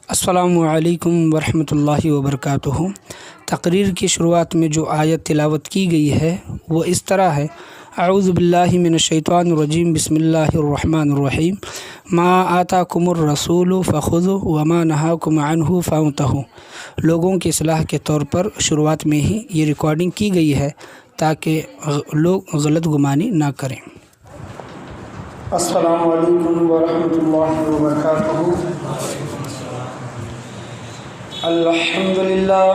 السلام علیکم ورحمۃ اللہ وبرکاتہ۔ تقریر کی شروعات میں جو آیت تلاوت کی گئی ہے وہ اس طرح ہے: اعوذ باللہ من الشیطان الرجیم، بسم اللہ الرحمن الرحیم، ما آتاکم الرسول فخذوا وما نہاکم عنہ فانتہوا۔ لوگوں کی اصلاح کے طور پر شروعات میں ہی یہ ریکارڈنگ کی گئی ہے تاکہ لوگ غلط گمانی نہ کریں۔ السلام علیکم ورحمۃ اللہ وبرکاتہ۔ الحمدللہ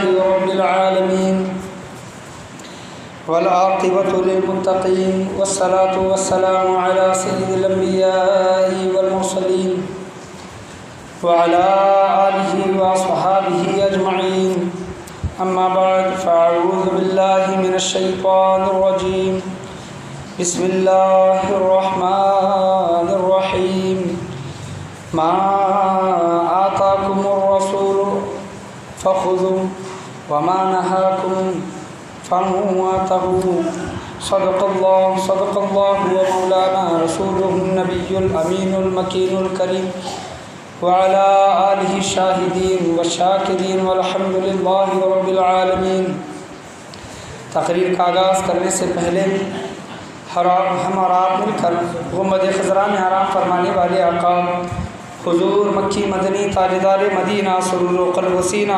رب العالمین والعاقبۃ للمتقین والصلاۃ والسلام علی سید الانبیاء والمرسلین وعلی آلہ واصحابہ اجمعین، اما بعد فاعوذ باللہ من الشیطان الرجیم، بسم اللہ الرحمن الرحیم، ما آتاکم الرسول فخذوا وما نہاکم فانتہوا۔ صدق اللہ ومولانا رسولہ النبی الامین المکین الکریم وعلی آلہ الشاہدین والشاکرین والحمد للہ رب العالمین۔ تقریر کا آغاز کرنے سے پہلے ہم اور آپ مل کر گنبد خضرا میں آرام فرمانے والے آقا حضور مکی مدنی تاجدار مدینہ سرور و قلب وسینہ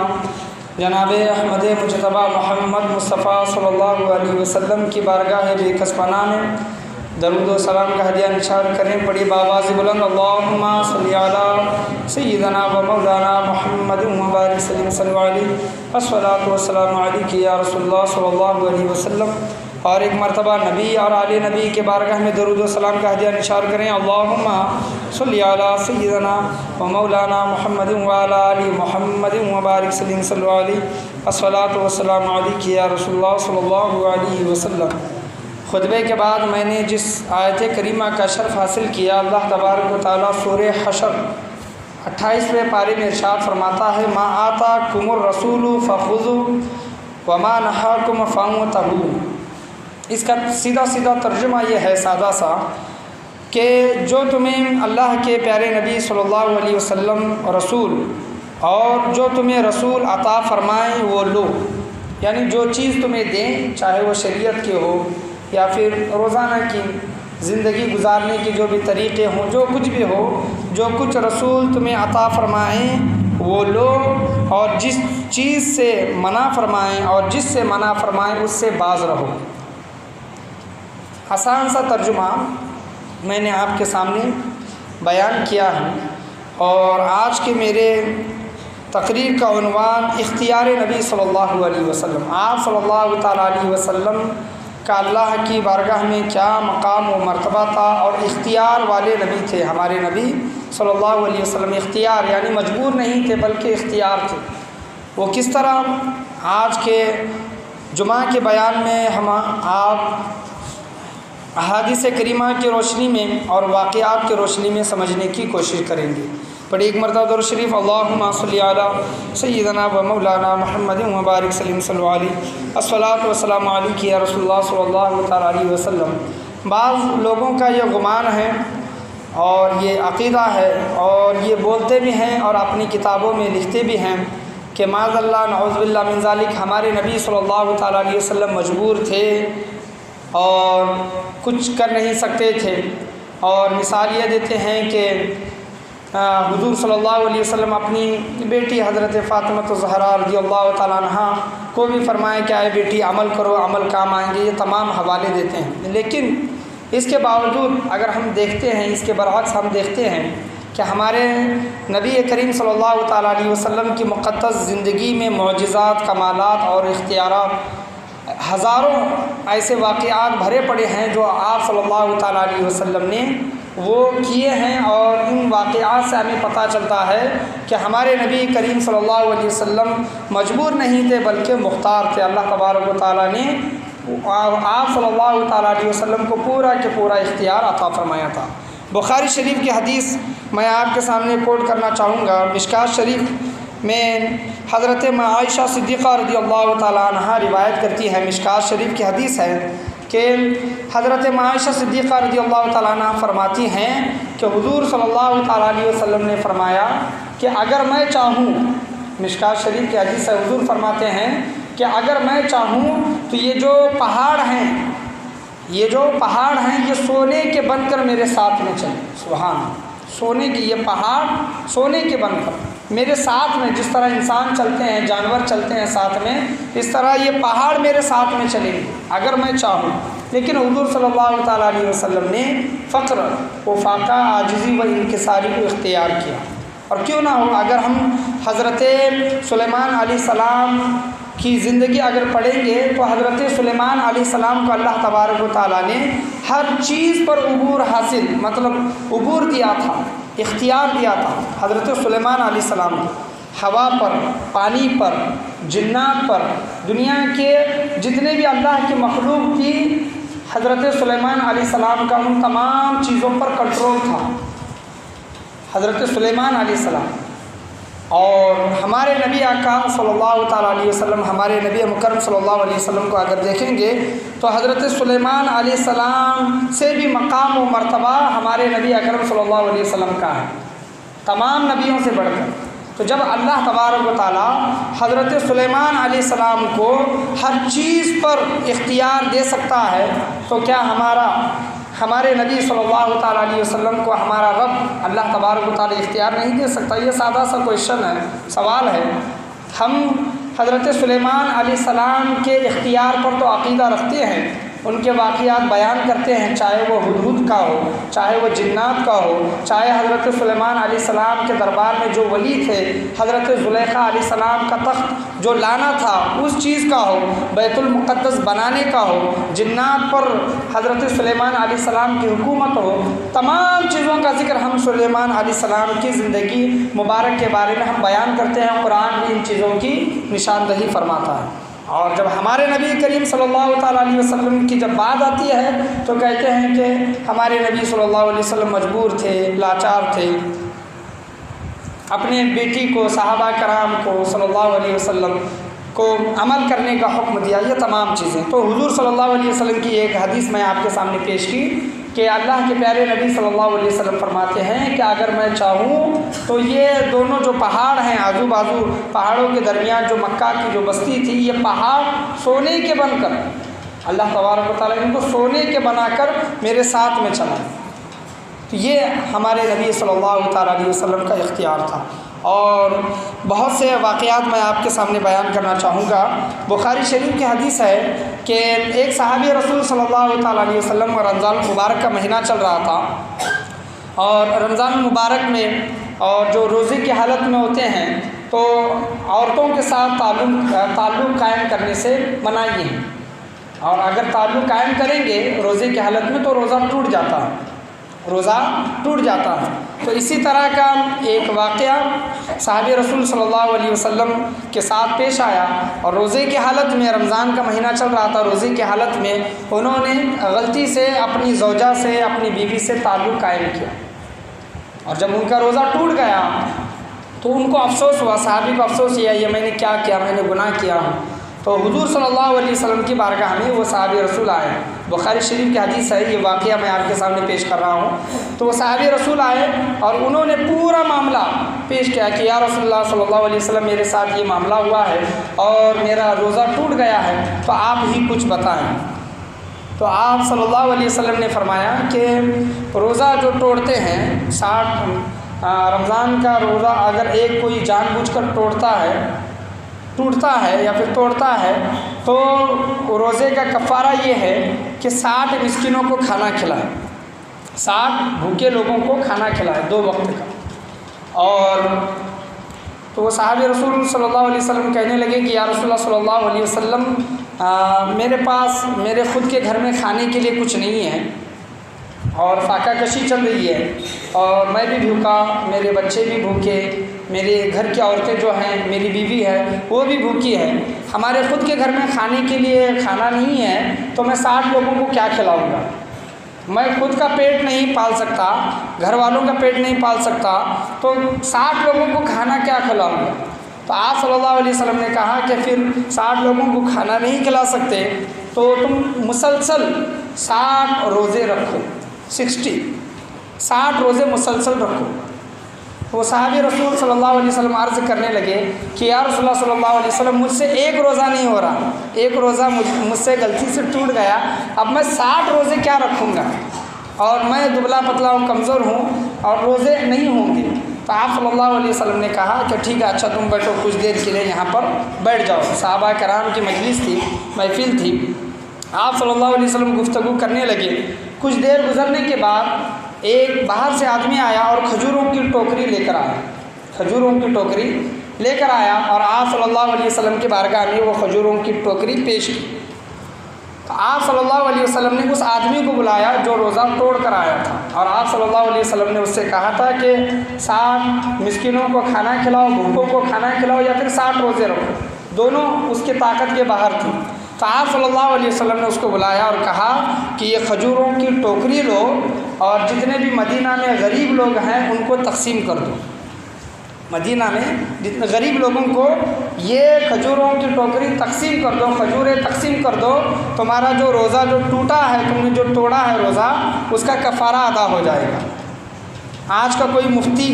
جناب احمد مجتبیٰ محمد مصطفیٰ صلی اللہ علیہ وسلم کی بارگاہ بے کس پناہ میں درود و سلام کا ہدیہ نثار کریں۔ پڑھی بآواز بلند: اللہم صلی علی سیدنا و مولانا محمد مبارک سلیم صلی اللہ علیہ الصلاۃ والسلام علیک یا رسول اللہ صلی اللہ علیہ وسلم۔ اور ایک مرتبہ نبی اور آل نبی کے بارگاہ میں درود و سلام کا ہدیہ نثار کریں: اللہم صلی علی سیدنا و مولانا محمد وعلی آل محمد مبارک سلیم صلی اللہ علیہ الصلاۃ والسلام علیک یا رسول اللہ صلی اللہ علیہ وسلم۔ خطبے کے بعد میں نے جس آیت کریمہ کا شرف حاصل کیا، اللہ تبارک و تعالیٰ سورہ حشر 28ویں پارے میں ارشاد فرماتا ہے: ما آتاکم الرسول فخذوا وما نہاکم فانتہوا۔ اس کا سیدھا ترجمہ یہ ہے سادہ سا کہ جو تمہیں اللہ کے پیارے نبی صلی اللہ علیہ وسلم رسول اور جو تمہیں رسول عطا فرمائیں وہ لو، یعنی جو چیز تمہیں دیں، چاہے وہ شریعت کے ہو یا پھر روزانہ کی زندگی گزارنے کے جو بھی طریقے ہوں، جو کچھ بھی ہو، جو کچھ رسول تمہیں عطا فرمائیں وہ لو، اور جس چیز سے منع فرمائیں اور جس سے منع فرمائیں اس سے باز رہو۔ آسان سا ترجمہ میں نے آپ کے سامنے بیان کیا ہے، اور آج کے میرے تقریر کا عنوان اختیار نبی صلی اللہ علیہ وسلم۔ آپ صلی اللہ تعالیٰ علیہ وسلم کا اللہ کی بارگاہ میں کیا مقام و مرتبہ تھا، اور اختیار والے نبی تھے ہمارے نبی صلی اللہ علیہ وسلم۔ اختیار یعنی مجبور نہیں تھے بلکہ اختیار تھے۔ وہ کس طرح آج کے جمعہ کے بیان میں آپ احادیث کریمہ کی روشنی میں اور واقعات کی روشنی میں سمجھنے کی کوشش کریں گے۔ پڑھی ایک مرتبہ درود شریف: اللہم صلی علی سیدنا و مولانا محمد مبارک سلیم صلی اللہ علیہ الصلاۃ والسلام علیک یا رسول اللہ صلی اللہ تعالیٰ علیہ وسلم۔ بعض لوگوں کا یہ گمان ہے اور یہ عقیدہ ہے اور یہ بولتے بھی ہیں اور اپنی کتابوں میں لکھتے بھی ہیں کہ معاذ اللہ نعوذ باللہ من ذالک، ہمارے نبی صلی اللہ تعالیٰ علیہ وسلم مجبور تھے اور کچھ کر نہیں سکتے تھے، اور مثال یہ دیتے ہیں کہ حضور صلی اللہ علیہ وسلم اپنی بیٹی حضرت فاطمہ الزہرا رضی اللہ تعالیٰ عنہا کو بھی فرمائے کہ آئے بیٹی عمل کرو، عمل کام آئیں گے، یہ تمام حوالے دیتے ہیں۔ لیکن اس کے باوجود اگر ہم دیکھتے ہیں، اس کے برعکس ہم دیکھتے ہیں کہ ہمارے نبی کریم صلی اللہ تعالیٰ علیہ وسلم کی مقدس زندگی میں معجزات، کمالات اور اختیارات، ہزاروں ایسے واقعات بھرے پڑے ہیں جو آپ صلی اللہ تعالیٰ علیہ وسلم نے وہ کیے ہیں، اور ان واقعات سے ہمیں پتہ چلتا ہے کہ ہمارے نبی کریم صلی اللہ علیہ وسلم مجبور نہیں تھے بلکہ مختار تھے۔ اللہ تبارک و تعالیٰ نے آپ صلی اللہ تعالیٰ علیہ وسلم کو پورا کے پورا اختیار عطا فرمایا تھا۔ بخاری شریف کی حدیث میں آپ کے سامنے کوٹ کرنا چاہوں گا۔ مشکات شریف میں حضرت عائشہ صدیقہ رضی اللہ تعالیٰ عنہ روایت کرتی ہے، مشکات شریف کی حدیث ہے کہ حضرت عائشہ صدیقہ رضی اللہ تعالیٰ عنہ فرماتی ہیں کہ حضور صلی اللہ تعالیٰ علیہ وسلم نے فرمایا کہ اگر میں چاہوں، مشکات شریف کی حدیث ہے، حضور فرماتے ہیں کہ اگر میں چاہوں تو یہ جو پہاڑ ہیں یہ سونے کے بن کر میرے ساتھ میں چلیں۔ سبحان اللہ، سونے کی یہ پہاڑ سونے کے بن کر میرے ساتھ میں، جس طرح انسان چلتے ہیں، جانور چلتے ہیں ساتھ میں، اس طرح یہ پہاڑ میرے ساتھ میں چلیں گے اگر میں چاہوں۔ لیکن حضور صلی اللہ تعالیٰ علیہ وسلم نے فقر و فاقہ، عاجزی و انکساری کو اختیار کیا۔ اور کیوں نہ ہو، اگر ہم حضرت سلیمان علیہ السلام کی زندگی اگر پڑھیں گے تو حضرت سلیمان علیہ السلام کو اللہ تبارک و تعالیٰ نے ہر چیز پر عبور حاصل، مطلب عبور دیا تھا، اختیار دیا تھا حضرت سلیمان علیہ السلام کو، ہوا پر، پانی پر، جنات پر، دنیا کے جتنے بھی اللہ کی مخلوق تھی، حضرت سلیمان علیہ السلام کا ان تمام چیزوں پر کنٹرول تھا، حضرت سلیمان علیہ السلام۔ اور ہمارے نبی آقا صلی اللہ تعالیٰ علیہ وسلم، ہمارے نبی مکرم صلی اللہ علیہ وسلم کو اگر دیکھیں گے تو حضرت سلیمان علیہ السلام سے بھی مقام و مرتبہ ہمارے نبی اکرم صلی اللہ علیہ وسلم کا ہے، تمام نبیوں سے بڑھ کر۔ تو جب اللہ تبارک و تعالیٰ حضرت سلیمان علیہ السلام کو ہر چیز پر اختیار دے سکتا ہے تو کیا ہمارے نبی صلی اللہ تعالیٰ علیہ وسلم کو ہمارا رب اللہ تبارک و تعالیٰ اختیار نہیں دے سکتا؟ یہ سادہ سا کویشچن ہے، سوال ہے۔ ہم حضرت سلیمان علیہ السلام کے اختیار پر تو عقیدہ رکھتے ہیں، ان کے واقعات بیان کرتے ہیں، چاہے وہ ہدہد کا ہو، چاہے وہ جنات کا ہو، چاہے حضرت سلیمان علیہ السلام کے دربار میں جو ولی تھے، حضرت زلیخا علیہ السلام کا تخت جو لانا تھا اس چیز کا ہو، بیت المقدس بنانے کا ہو، جنات پر حضرت سلیمان علیہ السلام کی حکومت ہو، تمام چیزوں کا ذکر ہم سلیمان علیہ السلام کی زندگی مبارک کے بارے میں ہم بیان کرتے ہیں، قرآن بھی ان چیزوں کی نشاندہی فرماتا ہے۔ اور جب ہمارے نبی کریم صلی اللہ تعالیٰ علیہ وسلم کی جب بات آتی ہے تو کہتے ہیں کہ ہمارے نبی صلی اللہ علیہ وسلم مجبور تھے، لاچار تھے، اپنے بیٹی کو، صحابہ کرام کو صلی اللہ علیہ وسلم کو عمل کرنے کا حکم دیا، یہ تمام چیزیں۔ تو حضور صلی اللہ علیہ وسلم کی ایک حدیث میں آپ کے سامنے پیش کی کہ اللہ کے پیارے نبی صلی اللہ علیہ وسلم فرماتے ہیں کہ اگر میں چاہوں تو یہ دونوں جو پہاڑ ہیں، آزو بازو پہاڑوں کے درمیان جو مکہ کی جو بستی تھی، یہ پہاڑ سونے کے بن کر اللہ تبارک و تعالیٰ ان کو سونے کے بنا کر میرے ساتھ میں چلا۔ تو یہ ہمارے نبی صلی اللہ تعالیٰ علیہ وسلم کا اختیار تھا۔ اور بہت سے واقعات میں آپ کے سامنے بیان کرنا چاہوں گا۔ بخاری شریف کی حدیث ہے کہ ایک صحابی رسول صلی اللہ تعالیٰ علیہ وسلم رمضان المبارک کا مہینہ چل رہا تھا، اور رمضان المبارک میں اور جو روزے کی حالت میں ہوتے ہیں تو عورتوں کے ساتھ تعلق قائم کرنے سے منائی ہے، اور اگر تعلق قائم کریں گے روزے کی حالت میں تو روزہ ٹوٹ جاتا ہے، تو اسی طرح کا ایک واقعہ صحابی رسول صلی اللہ علیہ وسلم کے ساتھ پیش آیا، اور روزے کی حالت میں، رمضان کا مہینہ چل رہا تھا، روزے کی حالت میں انہوں نے غلطی سے اپنی زوجہ سے، اپنی بیوی سے تعلق قائم کیا، اور جب ان کا روزہ ٹوٹ گیا تو ان کو افسوس ہوا، صحابی کو افسوس ہوا، یہ میں نے کیا کیا، میں نے گناہ کیا ہوں۔ تو حضور صلی اللہ علیہ وسلم کی بارگاہ میں وہ صحابی رسول آئے، بخاری شریف کی حدیث ہے، یہ واقعہ میں آپ کے سامنے پیش کر رہا ہوں۔ تو وہ صحابی رسول آئے اور انہوں نے پورا معاملہ پیش کیا کہ یا رسول اللہ صلی اللہ علیہ وسلم، میرے ساتھ یہ معاملہ ہوا ہے اور میرا روزہ ٹوٹ گیا ہے، تو آپ ہی کچھ بتائیں۔ تو آپ صلی اللہ علیہ وسلم نے فرمایا کہ روزہ جو توڑتے ہیں 60 رمضان کا روزہ اگر ایک کوئی جان بوجھ کر ٹوٹتا ہے یا پھر توڑتا ہے تو روزے کا کفارہ یہ ہے کہ 60 مسکینوں کو کھانا کھلائے، 60 بھوکے لوگوں کو کھانا کھلائے 2 وقت کا۔ اور تو وہ صحابی رسول صلی اللہ علیہ وسلم کہنے لگے کہ یا رسول اللہ صلی اللہ علیہ وسلم، میرے پاس میرے خود کے گھر میں کھانے کے لیے کچھ نہیں ہے، اور فاقہ کشی چل رہی ہے، اور میں بھی بھوکا، میرے بچے بھی بھوکے، میرے گھر کی عورتیں جو ہیں، میری بیوی ہے وہ بھی بھوکی ہے، ہمارے خود کے گھر میں کھانے کے لیے کھانا نہیں ہے، تو میں 60 لوگوں کو کیا کھلاؤں گا؟ میں خود کا پیٹ نہیں پال سکتا، گھر والوں کا پیٹ نہیں پال سکتا، تو 60 لوگوں کو کھانا کیا کھلاؤں گا؟ تو آپ صلی اللہ علیہ وسلم نے کہا کہ پھر 60 لوگوں کو کھانا نہیں کھلا سکتے تو تم مسلسل 60 روزے رکھو، 60 روزے مسلسل رکھو۔ وہ صحابی رسول صلی اللہ علیہ وسلم عرض کرنے لگے کہ یا رسول اللہ صلی اللہ علیہ وسلم مجھ سے ایک روزہ نہیں ہو رہا، ایک روزہ مجھ سے غلطی سے ٹوٹ گیا، اب میں 60 روزے کیا رکھوں گا، اور میں دبلا پتلا ہوں، کمزور ہوں، اور روزے نہیں ہوں گے۔ تو آپ صلی اللہ علیہ وسلم نے کہا کہ ٹھیک ہے، اچھا تم بیٹھو، کچھ دیر کے لیے یہاں پر بیٹھ جاؤ۔ صحابہ کرام کی مجلس تھی، محفل تھی، آپ صلی اللہ علیہ وسلم گفتگو کرنے لگے۔ کچھ دیر گزرنے کے بعد ایک باہر سے آدمی آیا اور کھجوروں کی ٹوکری لے کر آیا، کھجوروں کی ٹوکری لے کر آیا، اور آپ صلی اللہ علیہ وسلم کی بارگاہ میں وہ کھجوروں کی ٹوکری پیش کی۔ تو آپ صلی اللہ علیہ وسلم نے اس آدمی کو بلایا جو روزہ توڑ کر آیا تھا، اور آپ صلی اللہ علیہ وسلم نے اس سے کہا تھا کہ 60 مسکینوں کو کھانا کھلاؤ، بھوکوں کو کھانا کھلاؤ، یا پھر 60 روزے رکھو، دونوں اس کے طاقت کے باہر تھی۔ تو آپ صلی اللہ علیہ وسلم نے اس کو بلایا اور کہا کہ یہ کھجوروں کی ٹوکری لو، اور جتنے بھی مدینہ میں غریب لوگ ہیں ان کو تقسیم کر دو، مدینہ میں جتنے غریب لوگوں کو یہ کھجوروں کی ٹوکری تقسیم کر دو، کھجوریں تقسیم کر دو، تمہارا جو روزہ جو ٹوٹا ہے، تم نے جو توڑا ہے روزہ، اس کا کفارہ ادا ہو جائے گا۔ آج کا کوئی مفتی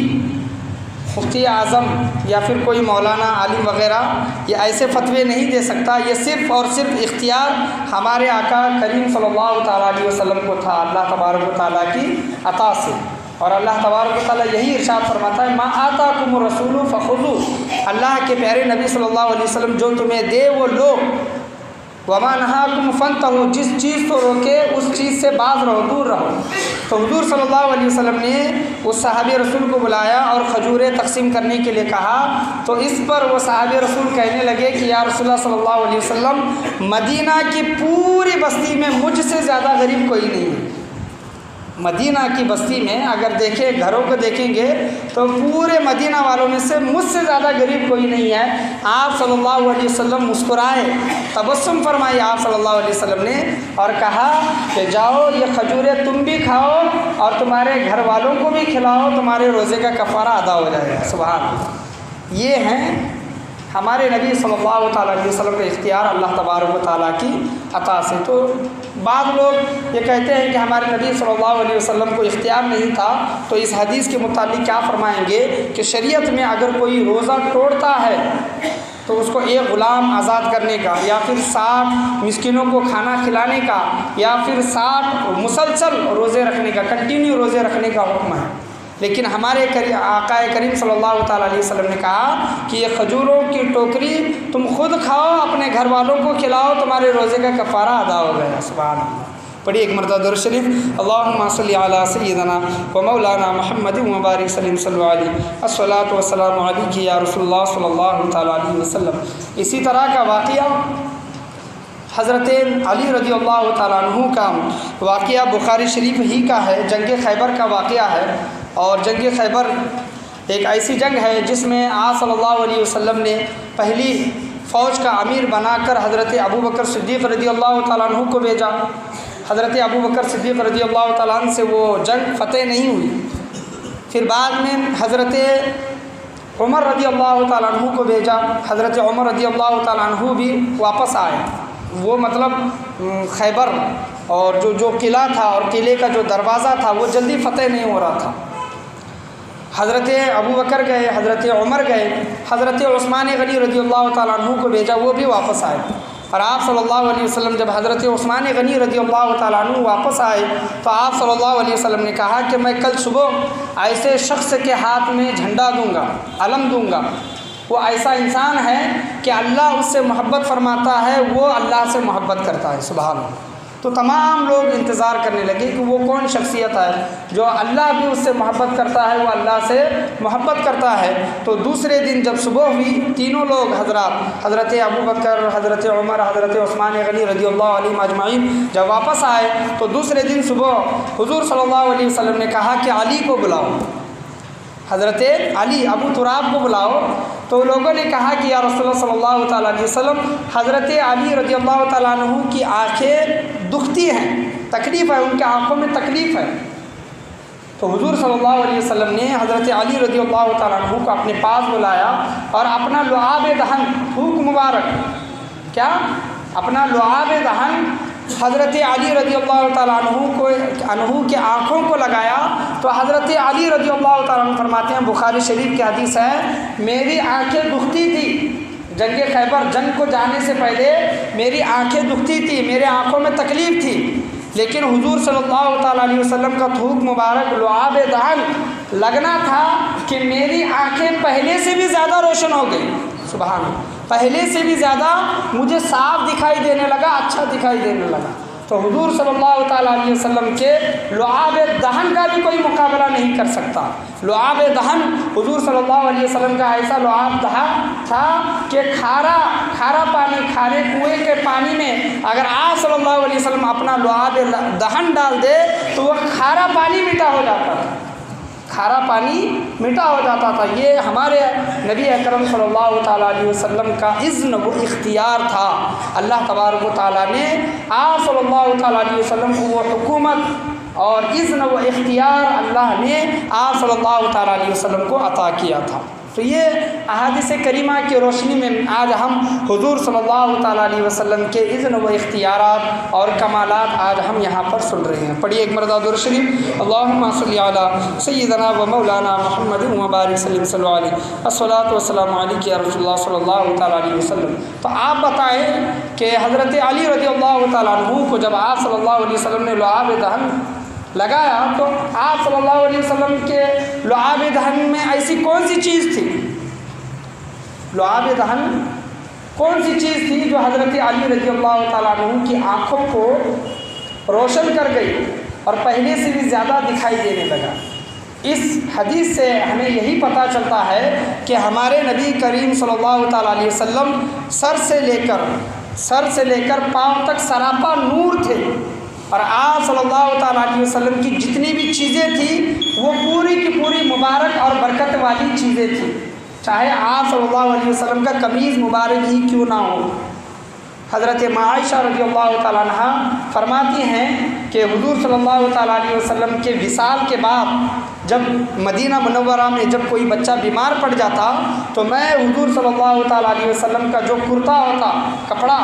اعظم یا پھر کوئی مولانا عالم وغیرہ یہ ایسے فتوے نہیں دے سکتا، یہ صرف اور صرف اختیار ہمارے آقا کریم صلی اللہ تعالیٰ علیہ وسلم کو تھا، اللہ تبارک و تعالیٰ کی عطا سے۔ اور اللہ تبارک و تعالیٰ یہی ارشاد فرماتا ہے، ما آتاکم الرسول فخذوہ، اللہ کے پیارے نبی صلی اللہ علیہ وسلم جو تمہیں دے وہ لو، وما نہاکم فانتہوا، جس چیز کو روکے اس چیز سے باز رہو، دور رہو۔ تو حضور صلی اللہ علیہ وسلم نے اس صحابی رسول کو بلایا اور کھجوریں تقسیم کرنے کے لیے کہا، تو اس پر وہ صحابی رسول کہنے لگے کہ یا رسول اللہ صلی اللہ علیہ وسلم، مدینہ کی پوری بستی میں مجھ سے زیادہ غریب کوئی نہیں ہے۔ مدینہ کی بستی میں اگر دیکھیں، گھروں کو دیکھیں گے تو پورے مدینہ والوں میں سے مجھ سے زیادہ غریب کوئی نہیں ہے۔ آپ صلی اللہ علیہ وسلم مسکرائے، تبسم فرمائی آپ صلی اللہ علیہ وسلم نے، اور کہا کہ جاؤ یہ کھجوریں تم بھی کھاؤ اور تمہارے گھر والوں کو بھی کھلاؤ، تمہارے روزے کا کفارہ ادا ہو جائے گا۔ سبحان اللہ، یہ ہیں ہمارے نبی صلی اللہ تعالیٰ علیہ وسلم کا اختیار اللہ تبارک و تعالیٰ کی عطا سے۔ تو بعض لوگ یہ کہتے ہیں کہ ہمارے نبی صلی اللہ علیہ وسلم کو اختیار نہیں تھا، تو اس حدیث کے متعلق کیا فرمائیں گے کہ شریعت میں اگر کوئی روزہ توڑتا ہے تو اس کو ایک غلام آزاد کرنے کا، یا پھر 60 مسکینوں کو کھانا کھلانے کا، یا پھر 60 مسلسل روزے رکھنے کا، کنٹینیو روزے رکھنے کا حکم ہے۔ لیکن ہمارے آقا کریم صلی اللہ تعالیٰ علیہ وسلم نے کہا کہ یہ کھجوروں کی ٹوکری تم خود کھاؤ، اپنے گھر والوں کو کھلاؤ، تمہارے روزے کا کفارہ ادا ہو گیا۔ سبحان اللہ۔ پڑھیے ایک مرتبہ درود شریف، اللہم صلی علی سیدنا و مولانا محمد وبارک صلی علیہ، الصلاۃ والسلام علیک یا رسول اللہ صلی اللہ تعالیٰ علیہ وسلم۔ اسی طرح کا واقعہ حضرت علی رضی اللہ تعالیٰ عنہ کا واقعہ بخاری شریف ہی کا ہے، جنگ خیبر کا واقعہ ہے۔ اور جنگ خیبر ایک ایسی جنگ ہے جس میں آپ صلی اللہ علیہ وسلم نے پہلی فوج کا امیر بنا کر حضرت ابو بکر صدیق رضی اللہ تعالیٰ عنہ کو بھیجا۔ حضرت ابو بکر صدیق رضی اللہ تعالیٰ عنہ سے وہ جنگ فتح نہیں ہوئی۔ پھر بعد میں حضرت عمر رضی اللہ تعالیٰ عنہ کو بھیجا، حضرت عمر رضی اللہ تعالیٰ عنہ بھی واپس آئے۔ وہ مطلب خیبر اور جو قلعہ تھا اور قلعے کا جو دروازہ تھا وہ جلدی فتح نہیں ہو رہا تھا۔ حضرت ابو بکر گئے، حضرت عمر گئے، حضرت عثمان غنی رضی اللہ تعالیٰ عنہ کو بھیجا، وہ بھی واپس آئے۔ اور آپ صلی اللہ علیہ وسلم جب حضرت عثمان غنی رضی اللہ تعالیٰ عنہ واپس آئے تو آپ صلی اللہ علیہ وسلم نے کہا کہ میں کل صبح ایسے شخص کے ہاتھ میں جھنڈا دوں گا، علم دوں گا، وہ ایسا انسان ہے کہ اللہ اس سے محبت فرماتا ہے، وہ اللہ سے محبت کرتا ہے۔ سبحان اللہ۔ تو تمام لوگ انتظار کرنے لگے کہ وہ کون شخصیت ہے جو اللہ بھی اس سے محبت کرتا ہے، وہ اللہ سے محبت کرتا ہے۔ تو دوسرے دن جب صبح ہوئی، تینوں لوگ حضرت ابو بکر، حضرت عمر، حضرت عثمان غنی رضی اللہ علیہ اجمعین جب واپس آئے تو دوسرے دن صبح حضور صلی اللہ علیہ وسلم نے کہا کہ علی کو بلاؤ، حضرت علی ابو تراب کو بلاؤ۔ تو لوگوں نے کہا کہ یا رسول اللہ صلی اللہ تعالیٰ علیہ وسلم، حضرت علی رضی اللہ تعالیٰ عنہ کی آنکھیں دکھتی ہیں، تکلیف ہے، ان کے آنکھوں میں تکلیف ہے۔ تو حضور صلی اللہ علیہ وسلم نے حضرت علی رضی اللہ تعالیٰ عنہ کو اپنے پاس بلایا اور اپنا لعاب دہن، تھوک مبارک، کیا اپنا لعاب دہن حضرت علی رضی اللہ تعالیٰ عنہ کے آنکھوں کو لگایا تو حضرت علی رضی اللہ تعالیٰ عنہ فرماتے ہیں، بخاری شریف کی حدیث ہے، میری آنکھیں دکھتی تھی جنگ خیبر، جنگ کو جانے سے پہلے میری آنکھیں دکھتی تھی، میرے آنکھوں میں تکلیف تھی، لیکن حضور صلی اللہ تعالیٰ علیہ وسلم کا تھوک مبارک لعاب دہن لگنا تھا کہ میری آنکھیں پہلے سے بھی زیادہ روشن ہو گئی، سبحان اللہ، پہلے سے بھی زیادہ مجھے صاف دکھائی دینے لگا، اچھا دکھائی دینے لگا۔ تو حضور صلی اللہ تعالیٰ علیہ وسلم کے لعاب دہن کا بھی کوئی مقابلہ نہیں کر سکتا۔ لعاب دہن حضور صلی اللہ علیہ وسلم کا ایسا لعاب دہن تھا کہ کھارا پانی، کھارے کنویں کے پانی میں اگر آپ صلی اللہ علیہ وسلم اپنا لعاب دہن ڈال دے تو وہ کھارا پانی میٹھا ہو جاتا تھا، کھارا پانی میٹھا ہو جاتا تھا۔ یہ ہمارے نبی اکرم صلی اللہ تعالیٰ علیہ وسلم کا اذن و اختیار تھا۔ اللہ تبارک و تعالیٰ نے آپ صلی اللہ تعالیٰ علیہ وسلم کو وہ حکومت اور اذن و اختیار اللہ نے آپ صلی اللہ تعالیٰ علیہ وسلم کو عطا کیا تھا۔ تو یہ احادیث کریمہ کی روشنی میں آج ہم حضور صلی اللہ تعالیٰ علیہ وسلم کے اذن و اختیارات اور کمالات آج ہم یہاں پر سن رہے ہیں۔ پڑھیے ایک مرتبہ درود شریف، اللہم صلی علی سیدنا و مولانا محمد و بارک وسلم صلی اللہ علیہ الصلاۃ والسلام علیک یا رسول اللہ صلی اللہ تعالیٰ علیہ وسلم۔ تو آپ بتائیں کہ حضرت علی رضی اللہ تعالیٰ عنہ کو جب آپ صلی اللہ علیہ وسلم نے لعاب دہن لگایا تو آپ صلی اللہ علیہ وسلم کے لعاب دہن میں ایسی کون سی چیز تھی، لعاب دہن کون سی چیز تھی جو حضرت علی رضی اللہ تعالیٰ عنہ کی آنکھوں کو روشن کر گئی اور پہلے سے بھی زیادہ دکھائی دینے لگا؟ اس حدیث سے ہمیں یہی پتہ چلتا ہے کہ ہمارے نبی کریم صلی اللہ تعالیٰ علیہ وسلم سر سے لے کر پاؤں تک سراپا نور تھے، اور آپ صلی اللہ تعالیٰ علیہ وسلم کی جتنی بھی چیزیں تھیں وہ پوری کی پوری مبارک اور برکت والی چیزیں تھیں، چاہے آپ صلی اللہ علیہ وسلم کا قمیض مبارک ہی کیوں نہ ہو۔ حضرت عائشہ رضی اللہ تعالیٰ عنہ فرماتی ہیں کہ حضور صلی اللہ تعالیٰ علیہ وسلم کے وصال کے بعد جب مدینہ منورہ میں جب کوئی بچہ بیمار پڑ جاتا تو میں حضور صلی اللہ تعالیٰ علیہ وسلم کا جو کرتا ہوتا کپڑا،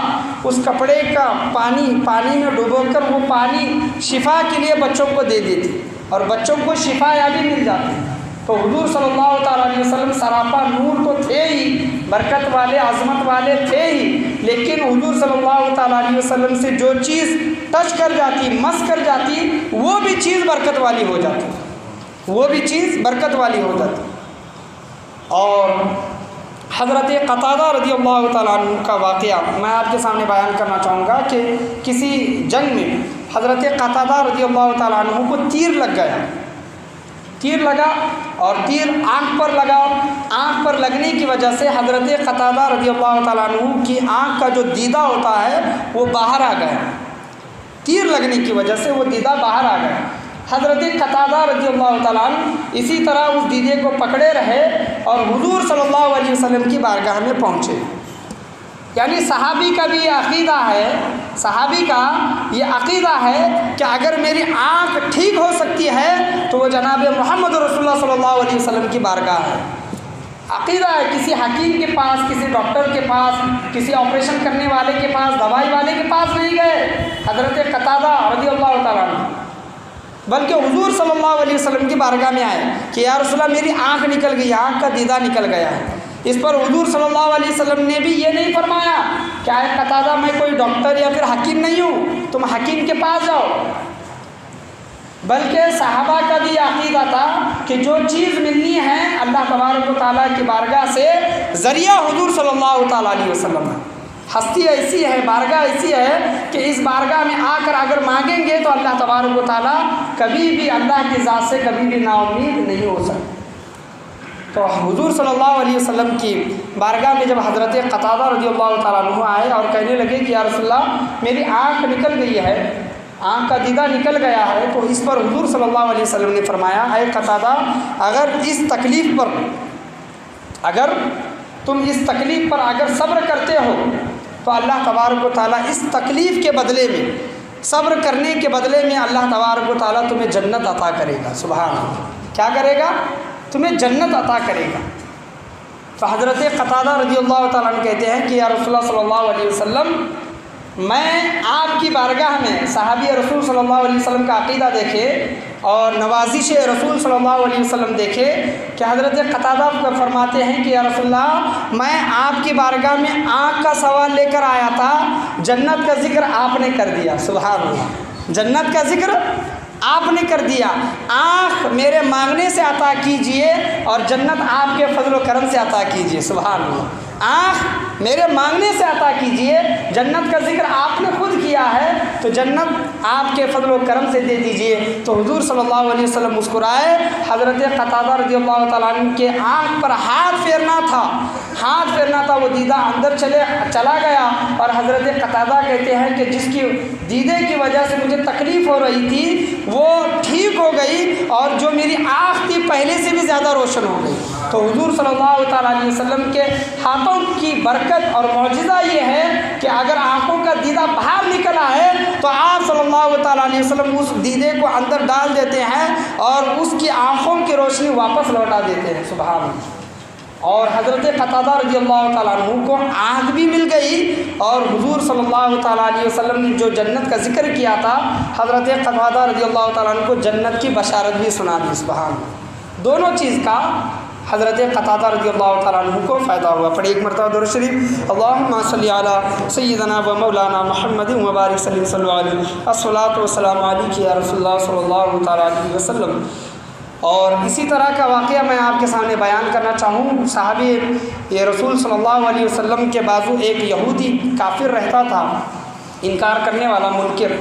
اس کپڑے کا پانی میں ڈبو کر وہ پانی شفا کے لیے بچوں کو دے دیتی اور بچوں کو شفا یابی مل جاتی۔ تو حضور صلی اللہ تعالیٰ علیہ وسلم سراپا نور تو تھے ہی، برکت والے، عظمت والے تھے ہی، لیکن حضور صلی اللہ تعالیٰ علیہ وسلم سے جو چیز ٹچ کر جاتی، مس کر جاتی، وہ بھی چیز برکت والی ہو جاتی، وہ بھی چیز برکت والی ہو جاتی۔ اور حضرت قتادہ رضی اللہ تعالیٰ عنہ کا واقعہ میں آپ کے سامنے بیان کرنا چاہوں گا کہ کسی جنگ میں حضرت قتادہ رضی اللہ تعالیٰ عنہ کو تیر لگ گیا، تیر لگا اور تیر آنکھ پر لگا، آنکھ پر لگنے کی وجہ سے حضرت قتادہ رضی اللہ تعالیٰ عنہ کی آنکھ کا جو دیدہ ہوتا ہے وہ باہر آ گیا، تیر لگنے کی وجہ سے وہ دیدہ باہر آ گیا۔ حضرت قتادہ رضی اللہ تعالیٰ عنہ اسی طرح اس دیدے کو پکڑے رہے اور حضور صلی اللہ علیہ وسلم کی بارگاہ میں پہنچے۔ یعنی صحابی کا بھی یہ عقیدہ ہے، صحابی کا یہ عقیدہ ہے کہ اگر میری آنکھ ٹھیک ہو سکتی ہے تو وہ جناب محمد رسول اللہ صلی اللہ علیہ وسلم کی بارگاہ ہے۔ عقیدہ ہے، کسی حکیم کے پاس، کسی ڈاکٹر کے پاس، کسی آپریشن کرنے والے کے پاس، دوائی والے کے پاس نہیں گئے حضرت قتادہ رضی اللہ تعالیٰ عنہ، بلکہ حضور صلی اللہ علیہ وسلم کی بارگاہ میں آئے کہ یا رسول اللہ میری آنکھ نکل گئی، آنکھ کا دیدہ نکل گیا ہے۔ اس پر حضور صلی اللہ علیہ وسلم نے بھی یہ نہیں فرمایا کہ اے قتادہ میں کوئی ڈاکٹر یا پھر حکیم نہیں ہوں، تم حکیم کے پاس جاؤ، بلکہ صحابہ کا بھی عقیدہ تھا کہ جو چیز ملنی ہے اللہ تبارک و تعالیٰ کی بارگاہ سے ذریعہ حضور صلی اللہ تعالیٰ علیہ وسلم ہے۔ ہستی ایسی ہے، بارگاہ ایسی ہے کہ اس بارگاہ میں آ کر اگر مانگیں گے تو اللہ تبارک و تعالیٰ کبھی بھی اللہ کی ذات سے کبھی بھی نا امید نہیں ہو سکتا۔ تو حضور صلی اللہ علیہ وسلم کی بارگاہ میں جب حضرت قتادہ رضی اللہ تعالیٰ عنہ آئے اور کہنے لگے کہ یا رسول اللہ میری آنکھ نکل گئی ہے، آنکھ کا دیدہ نکل گیا ہے، تو اس پر حضور صلی اللہ علیہ وسلم نے فرمایا اے قتادہ اگر اس تکلیف پر، اگر تم اس تکلیف پر اگر صبر کرتے ہو تو اللہ تبارک و تعالیٰ اس تکلیف کے بدلے میں، صبر کرنے کے بدلے میں اللہ تبارک و تعالیٰ تمہیں جنت عطا کرے گا۔ سبحان اللہ، کیا کرے گا؟ تمہیں جنت عطا کرے گا۔ تو حضرت قتادہ رضی اللہ تعالیٰ عنہ کہتے ہیں کہ یا رسول اللہ صلی اللہ علیہ وسلم میں آپ کی بارگاہ میں صحابی رسول صلی اللہ علیہ وسلم کا عقیدہ دیکھے اور نوازش رسول صلی اللہ علیہ وسلم دیکھے کہ حضرت قتادہ فرماتے ہیں کہ یا رسول اللہ میں آپ کی بارگاہ میں آنکھ کا سوال لے کر آیا تھا، جنت کا ذکر آپ نے کر دیا، سبحان اللہ، جنت کا ذکر آپ نے کر دیا، آنکھ میرے مانگنے سے عطا کیجئے اور جنت آپ کے فضل و کرم سے عطا کیجئے، سبحان اللہ، آنکھ میرے مانگنے سے عطا کیجئے، جنت کا ذکر آپ نے خود کیا ہے تو جنت آپ کے فضل و کرم سے دے دیجئے۔ تو حضور صلی اللہ علیہ وسلم مسکرائے، حضرت قتادہ رضی اللہ تعالیٰ عنہ کے آنکھ پر ہاتھ پھیرنا تھا، وہ دیدہ اندر چلا گیا، اور حضرت قتادہ کہتے ہیں کہ جس کی دیدے کی وجہ سے مجھے تکلیف ہو رہی تھی وہ ٹھیک ہو گئی، اور جو میری آنکھ تھی پہلے سے بھی زیادہ روشن ہو گئی۔ تو حضور صلی اللہ تعالیٰ علیہ وسلم کے ہاتھوں کی برکت اور معجزہ یہ ہے کہ اگر آنکھوں کا دیدہ باہر نکلا ہے تو آپ صلی اللہ تعالیٰ علیہ وسلم اس دیدے کو اندر ڈال دیتے ہیں اور اس کی آنکھوں کی روشنی واپس لوٹا دیتے ہیں، سبحان اللہ۔ اور حضرت قتادہ رضی اللہ تعالیٰ عنہ کو آنکھ بھی مل گئی، اور حضور صلی اللہ تعالیٰ علیہ وسلم نے جو جنت کا ذکر کیا تھا حضرت قتادہ رضی اللہ تعالیٰ عنہ کو جنت کی بشارت بھی سنا دی، سبحان اللہ۔ دونوں چیز کا حضرت قتادہ رضی اللہ تعالیٰ عنہ کو فائدہ ہوا۔ پڑھی ایک مرتبہ درود شریف، اللہم صلی علی سیدنا و مولانا محمد وبارک صلی علیہ الصلاۃ والسلام علیک یا رسول اللہ صلی اللہ تعالیٰ علیہ وسلم۔ اور اسی طرح کا واقعہ میں آپ کے سامنے بیان کرنا چاہوں، صحابی یہ رسول صلی اللہ علیہ وسلم کے بازو ایک یہودی کافر رہتا تھا، انکار کرنے والا، منکر،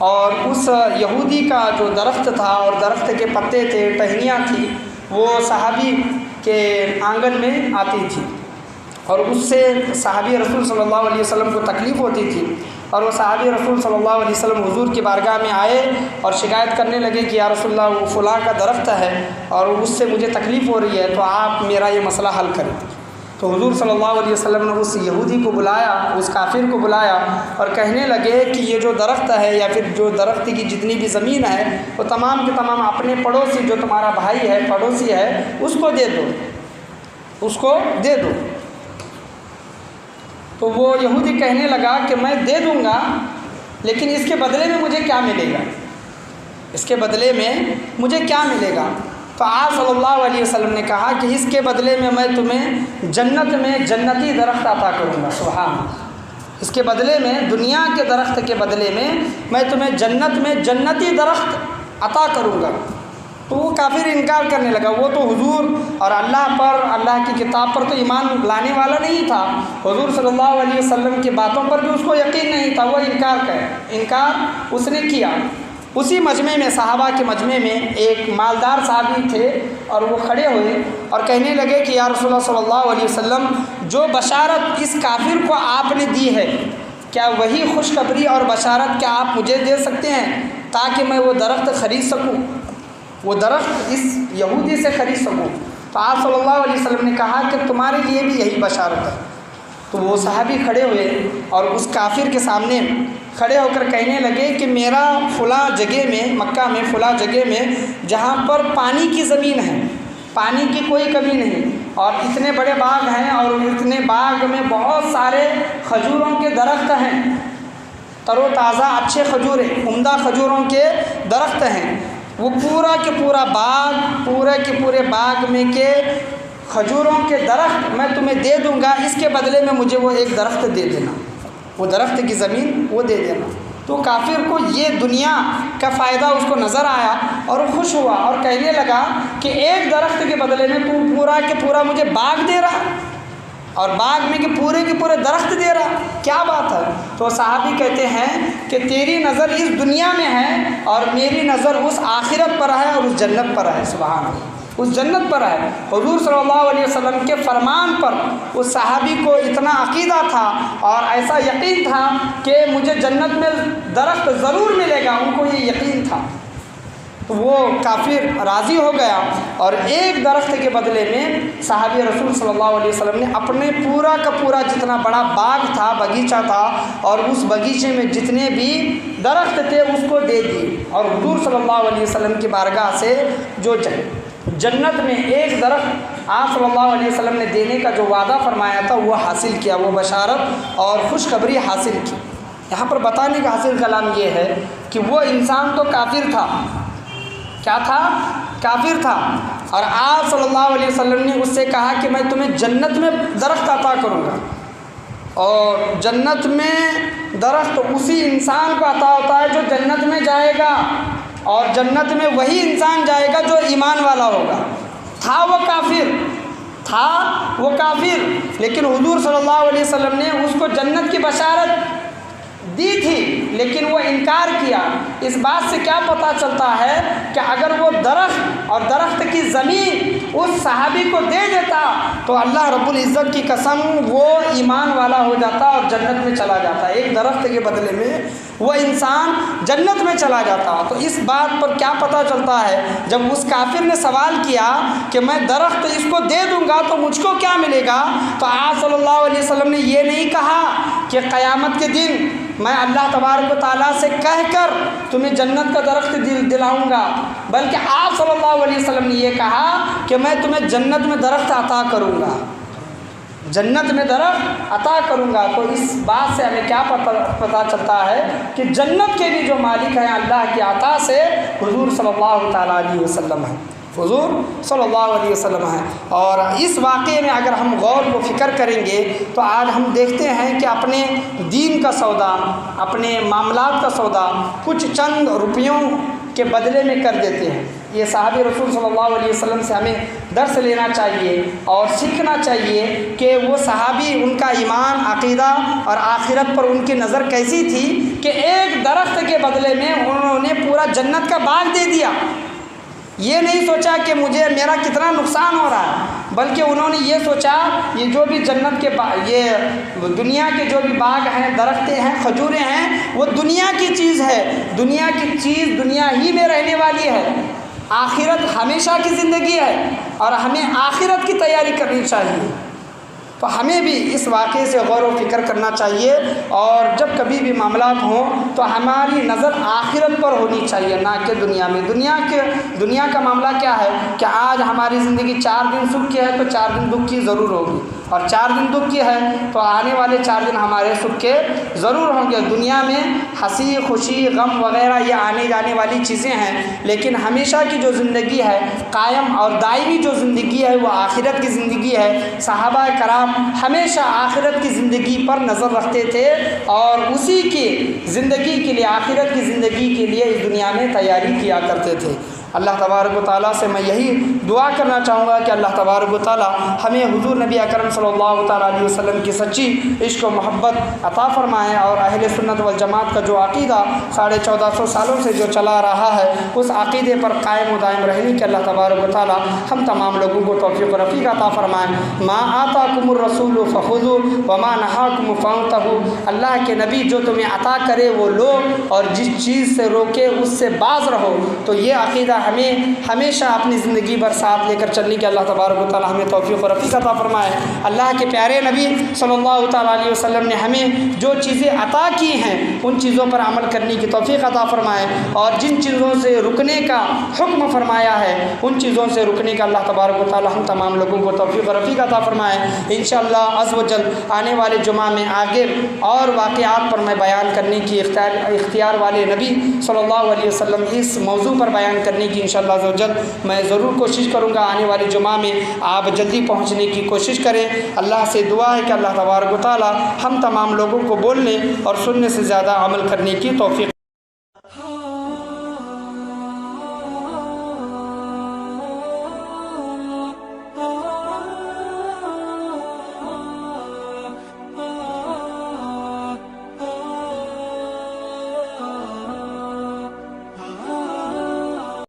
اور اس یہودی کا جو درخت تھا اور درخت کے پتے تھے، ٹہنیاں تھیں، وہ صحابی کے آنگن میں آتی تھی، اور اس سے صحابی رسول صلی اللہ علیہ وسلم کو تکلیف ہوتی تھی، اور وہ صحابی رسول صلی اللہ علیہ وسلم حضور کی بارگاہ میں آئے اور شکایت کرنے لگے کہ یا رسول اللہ وہ فلاں کا درخت ہے اور اس سے مجھے تکلیف ہو رہی ہے، تو آپ میرا یہ مسئلہ حل کریں۔ تو حضور صلی اللہ علیہ وسلم نے اس یہودی کو بلایا، اس کافر کو بلایا، اور کہنے لگے کہ یہ جو درخت ہے یا پھر جو درخت کی جتنی بھی زمین ہے وہ تمام کے تمام اپنے پڑوسی، جو تمہارا بھائی ہے، پڑوسی ہے، اس کو دے دو، اس کو دے دو۔ تو وہ یہودی کہنے لگا کہ میں دے دوں گا، لیکن اس کے بدلے میں مجھے کیا ملے گا، اس کے بدلے میں مجھے کیا ملے گا؟ تو آپ صلی اللہ علیہ وسلم نے کہا کہ اس کے بدلے میں تمہیں جنت میں جنتی درخت عطا کروں گا، سبحان اللہ۔ اس کے بدلے میں، دنیا کے درخت کے بدلے میں تمہیں جنت میں جنتی درخت عطا کروں گا۔ تو وہ کافر انکار کرنے لگا، وہ تو حضور اور اللہ پر، اللہ کی کتاب پر تو ایمان لانے والا نہیں تھا، حضور صلی اللہ علیہ وسلم کی باتوں پر بھی اس کو یقین نہیں تھا، وہ انکار اس نے کیا۔ اسی مجمع میں، صحابہ کے مجمع میں، ایک مالدار صحابی تھے اور وہ کھڑے ہوئے اور کہنے لگے کہ یا رسول اللہ صلی اللہ علیہ وسلم، جو بشارت اس کافر کو آپ نے دی ہے، کیا وہی خوشخبری اور بشارت کیا آپ مجھے دے سکتے ہیں تاکہ میں وہ درخت خرید سکوں، وہ درخت اس یہودی سے خرید سکوں؟ تو آپ صلی اللہ علیہ وسلم نے کہا کہ تمہارے لیے بھی یہی بشارت ہے۔ تو وہ صحابی کھڑے ہوئے اور اس کافر کے سامنے کھڑے ہو کر کہنے لگے کہ میرا فلاں جگہ میں، مکہ میں فلاں جگہ میں جہاں پر پانی کی زمین ہے، پانی کی کوئی کمی نہیں، اور اتنے بڑے باغ ہیں، اور اتنے باغ میں بہت سارے کھجوروں کے درخت ہیں، تر و تازہ اچھے کھجور، عمدہ کھجوروں کے درخت ہیں، وہ پورا کے پورا باغ، پورے کے پورے باغ میں کے کھجوروں کے درخت میں تمہیں دے دوں گا، اس کے بدلے میں مجھے وہ ایک درخت دے دینا، وہ درخت کی زمین وہ دے دینا۔ تو کافر کو یہ دنیا کا فائدہ اس کو نظر آیا اور خوش ہوا اور کہنے لگا کہ ایک درخت کے بدلے میں تو پورا کے پورا مجھے باغ دے رہا، اور باغ میں کے پورے درخت دے رہا، کیا بات ہے؟ تو صحابی کہتے ہیں کہ تیری نظر اس دنیا میں ہے اور میری نظر اس آخرت پر ہے اور اس جنت پر ہے، سبحان اللہ، اس جنت پر ہے۔ حضور صلی اللہ علیہ وسلم کے فرمان پر اس صحابی کو اتنا عقیدہ تھا اور ایسا یقین تھا کہ مجھے جنت میں درخت ضرور ملے گا، ان کو یہ یقین تھا۔ تو وہ کافر راضی ہو گیا اور ایک درخت کے بدلے میں صحابی رسول صلی اللہ علیہ وسلم نے اپنے پورا کا پورا جتنا بڑا باغ تھا، باغیچہ تھا، اور اس باغیچے میں جتنے بھی درخت تھے اس کو دے دی، اور حضور صلی اللہ علیہ وسلم کی بارگاہ سے جو جنت میں ایک درخت آپ صلی اللہ علیہ وسلم نے دینے کا جو وعدہ فرمایا تھا وہ حاصل کیا، وہ بشارت اور خوشخبری حاصل کی۔ یہاں پر بتانے کا حاصل کلام یہ ہے کہ وہ انسان تو کافر تھا، کیا تھا؟ کافر تھا، اور آپ صلی اللہ علیہ وسلم نے اس سے کہا کہ میں تمہیں جنت میں درخت عطا کروں گا، اور جنت میں درخت اسی انسان کو عطا ہوتا ہے جو جنت میں جائے گا، اور جنت میں وہی انسان جائے گا جو ایمان والا ہوگا۔ تھا وہ کافر، لیکن حضور صلی اللہ علیہ وسلم نے اس کو جنت کی بشارت دی تھی، لیکن وہ انکار کیا۔ اس بات سے کیا پتہ چلتا ہے کہ اگر وہ درخت اور درخت کی زمین اس صحابی کو دے دیتا تو اللہ رب العزت کی قسم وہ ایمان والا ہو جاتا اور جنت میں چلا جاتا۔ ایک درخت کے بدلے میں وہ انسان جنت میں چلا جاتا۔ تو اس بات پر کیا پتہ چلتا ہے، جب اس کافر نے سوال کیا کہ میں درخت اس کو دے دوں گا تو مجھ کو کیا ملے گا، تو آپ صلی اللہ علیہ وسلم نے یہ نہیں کہا کہ قیامت کے دن میں اللہ تبارک و تعالیٰ سے کہہ کر تمہیں جنت کا درخت دلاؤں گا، بلکہ آپ صلی اللہ علیہ وسلم نے یہ کہا کہ میں تمہیں جنت میں درخت عطا کروں گا، جنت میں درخت عطا کروں گا۔ تو اس بات سے ہمیں کیا پتہ چلتا ہے کہ جنت کے بھی جو مالک ہیں اللہ کی عطا سے حضور صلی اللہ تعالیٰ علیہ وسلم ہیں، حضور صلی اللہ علیہ وسلم ہیں۔ اور اس واقعے میں اگر ہم غور و فکر کریں گے تو آج ہم دیکھتے ہیں کہ اپنے دین کا سودا، اپنے معاملات کا سودا کچھ چند روپیوں کے بدلے میں کر دیتے ہیں۔ یہ صحابہ رسول صلی اللہ علیہ وسلم سے ہمیں درس لینا چاہیے اور سیکھنا چاہیے کہ وہ صحابی، ان کا ایمان، عقیدہ اور آخرت پر ان کی نظر کیسی تھی کہ ایک درخت کے بدلے میں انہوں نے پورا جنت کا باغ دے دیا۔ یہ نہیں سوچا کہ میرا کتنا نقصان ہو رہا ہے، بلکہ انہوں نے یہ سوچا یہ جو بھی جنت کے یہ دنیا کے جو بھی باغ ہیں، درختیں ہیں، کھجوریں ہیں، وہ دنیا کی چیز ہے، دنیا کی چیز دنیا ہی میں رہنے والی ہے، آخرت ہمیشہ کی زندگی ہے اور ہمیں آخرت کی تیاری کرنی چاہیے۔ تو ہمیں بھی اس واقعے سے غور و فکر کرنا چاہیے، اور جب کبھی بھی معاملات ہوں تو ہماری نظر آخرت پر ہونی چاہیے، نہ کہ دنیا میں۔ دنیا کا معاملہ کیا ہے کہ آج ہماری زندگی 4 دن سکھ کی ہے تو 4 دن دکھ کی ضرور ہوگی، اور 4 دن دکھ کی ہے تو آنے والے 4 دن ہمارے سکھ کے ضرور ہوں گے۔ دنیا میں ہنسی، خوشی، غم وغیرہ یہ آنے جانے والی چیزیں ہیں، لیکن ہمیشہ کی جو زندگی ہے، قائم اور دائمی جو زندگی ہے، وہ آخرت کی زندگی ہے۔ صحابہ کرام ہمیشہ آخرت کی زندگی پر نظر رکھتے تھے اور اسی کی زندگی کے لیے، آخرت کی زندگی کے لیے اس دنیا میں تیاری کیا کرتے تھے۔ اللہ تبارک و تعالیٰ سے میں یہی دعا کرنا چاہوں گا کہ اللہ تبارک و تعالیٰ ہمیں حضور نبی اکرم صلی اللہ تعالیٰ علیہ وسلم کی سچی عشق و محبت عطا فرمائے، اور اہل سنت والجماعت کا جو عقیدہ 1450 سالوں سے جو چلا رہا ہے اس عقیدے پر قائم و دائم رہنے کے اللہ تبارک و تعالیٰ ہم تمام لوگوں کو توفیق و رفیق عطا فرمائے۔ ما آتاکم الرسول فخذوہ وما نہاکم فانتہوا، اللہ کے نبی جو تمہیں عطا کرے وہ لو، اور جس چیز سے روکے اس سے باز رہو۔ تو یہ عقیدہ ہمیں ہمیشہ اپنی زندگی بھر ساتھ لے کر چلنے کے اللہ تبارک و تعالیٰ ہمیں توفیق و رفیق عطا فرمائے۔ اللہ کے پیارے نبی صلی اللہ تعالیٰ علیہ وسلم نے ہمیں جو چیزیں عطا کی ہیں ان چیزوں پر عمل کرنے کی توفیق عطا فرمائے، اور جن چیزوں سے رکنے کا حکم فرمایا ہے ان چیزوں سے رکنے کا اللہ تبارک و تعالیٰ ہم تمام لوگوں کو توفیق و رفیق عطا فرمائے۔ انشاءاللہ عز و جل آنے والے جمعہ میں آگے اور واقعات پر میں بیان کرنے کی اختیار والے نبی صلی اللہ علیہ وسلم اس موضوع پر بیان کرنے کی انشاءاللہ عز و جل میں ضرور کوشش کروں گا۔ آنے والے جمعہ میں آپ جلدی پہنچنے کی کوشش کریں۔ اللہ سے دعا ہے کہ اللہ تبارک و تعالیٰ ہم تمام لوگوں کو بولنے اور سننے سے زیادہ عمل کرنے کی توفیق